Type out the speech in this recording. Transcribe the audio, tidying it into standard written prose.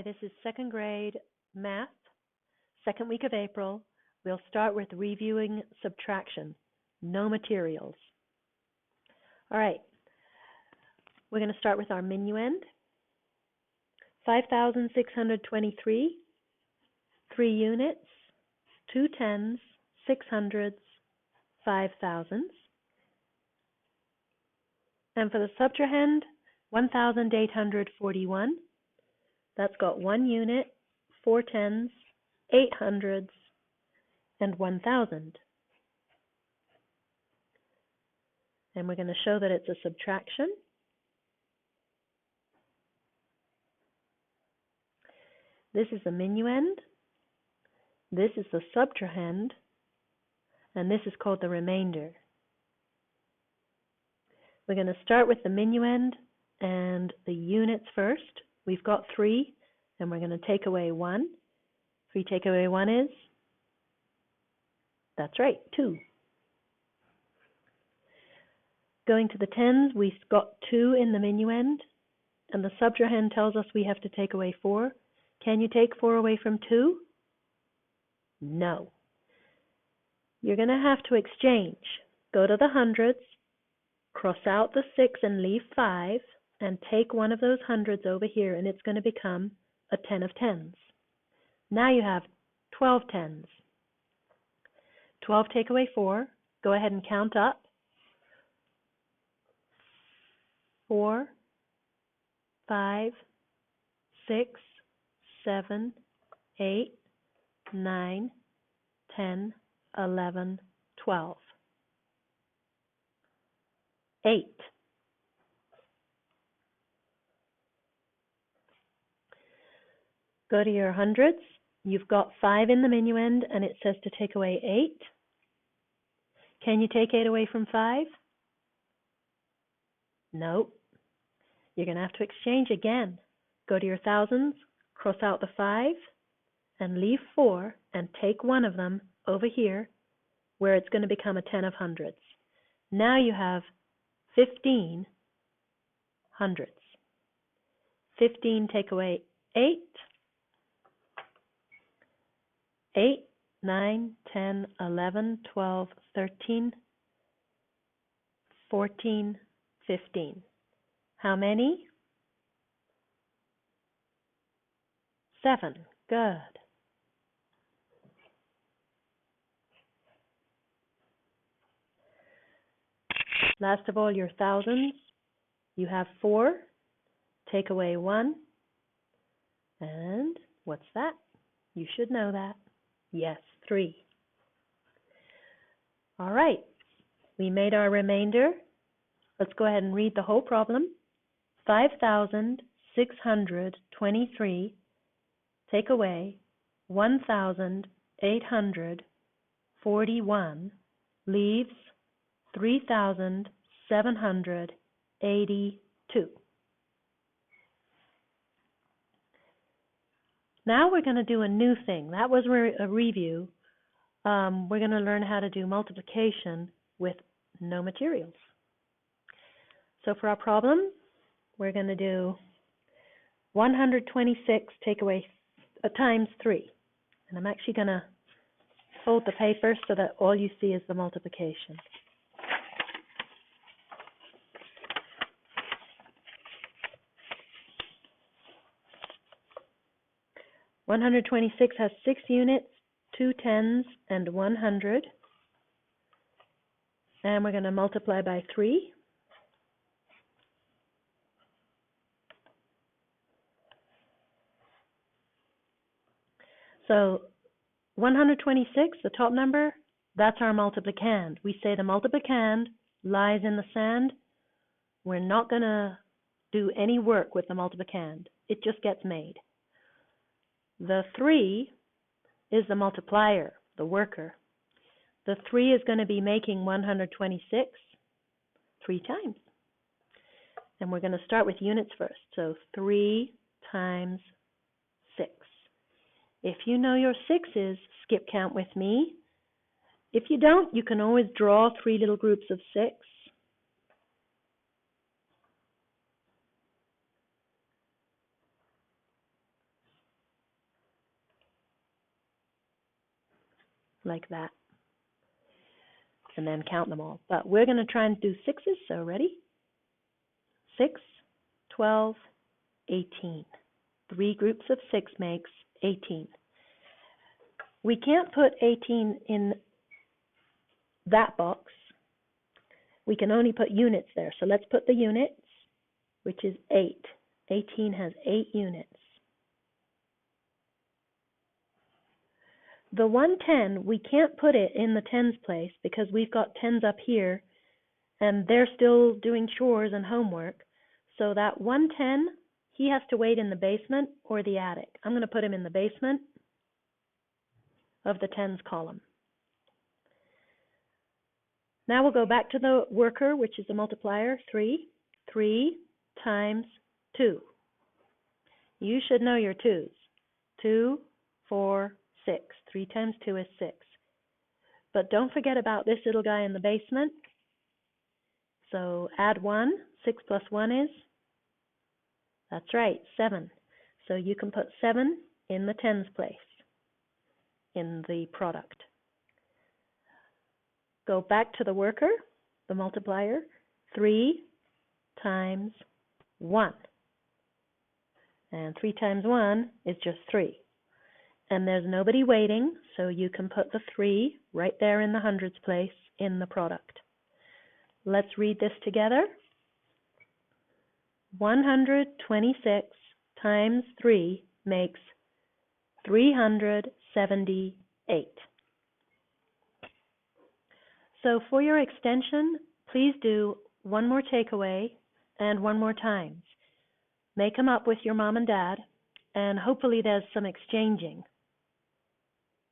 This is second grade math, second week of April. We'll start with reviewing subtraction, no materials. All right, we're going to start with our minuend. 5,623, 3 units, 2 tens, 6 hundreds, 5 thousands. And for the subtrahend, 1,841. That's got 1 unit, 4 tens, 8 hundreds, and 1,000. And we're going to show that it's a subtraction. This is the minuend. This is the subtrahend. And this is called the remainder. We're going to start with the minuend and the units first. We've got 3, and we're going to take away 1. 3 take away 1 is? That's right, 2. Going to the tens, we've got 2 in the minuend, and the subtrahend tells us we have to take away 4. Can you take 4 away from 2? No. You're going to have to exchange. Go to the hundreds, cross out the 6 and leave 5, and take one of those hundreds over here, and it's going to become a 10 of tens. Now you have 12 tens. 12 take away 4. Go ahead and count up. 4, 5, 6, 7, 8, 9, 10, 11, 12. 8. Go to your hundreds. You've got 5 in the minuend, and it says to take away 8. Can you take 8 away from 5? No. You're going to have to exchange again. Go to your thousands, cross out the 5, and leave 4, and take one of them over here, where it's going to become a 10 of hundreds. Now you have 15 hundreds. 15 take away 8. 8, 9, 10, 11, 12, 13, 14, 15. How many? 7. Good. Last of all, your thousands. You have 4. Take away 1. And what's that? You should know that. Yes, 3. All right. We made our remainder. Let's go ahead and read the whole problem. 5,623 take away 1,841 leaves 3,782. Now we're going to do a new thing. That was a review. We're going to learn how to do multiplication with no materials. So for our problem, we're going to do 126 take away times 3. And I'm actually going to fold the paper so that all you see is the multiplication. $126 has 6 units, 2 tens, and 100. And we're going to multiply by 3. So 126, the top number, that's our multiplicand. We say the multiplicand lies in the sand. We're not going to do any work with the multiplicand. It just gets made. The 3 is the multiplier, the worker. The 3 is going to be making 126 3 times. And we're going to start with units first. So 3 times 6. If you know your 6's, skip count with me. If you don't, you can always draw 3 little groups of 6. like that, and then count them all. But we're going to try and do sixes, so ready? 6, 12, 18. 3 groups of 6 makes 18. We can't put 18 in that box. We can only put units there. So let's put the units, which is 8. 18 has 8 units. The 110, we can't put it in the tens place because we've got tens up here and they're still doing chores and homework. So that 110, he has to wait in the basement or the attic. I'm going to put him in the basement of the tens column. Now we'll go back to the worker, which is the multiplier, 3. 3 times 2. You should know your 2's. 2, 4, 6. 3 times 2 is 6. But don't forget about this little guy in the basement. So add 1. 6 plus 1 is? That's right, 7. So you can put 7 in the tens place in the product. Go back to the worker, the multiplier, 3 times 1. And 3 times 1 is just 3. And there's nobody waiting, so you can put the 3 right there in the hundreds place in the product. Let's read this together. 126 times 3 makes 378. So for your extension, please do one more takeaway and one more times. Make them up with your mom and dad, and hopefully there's some exchanging.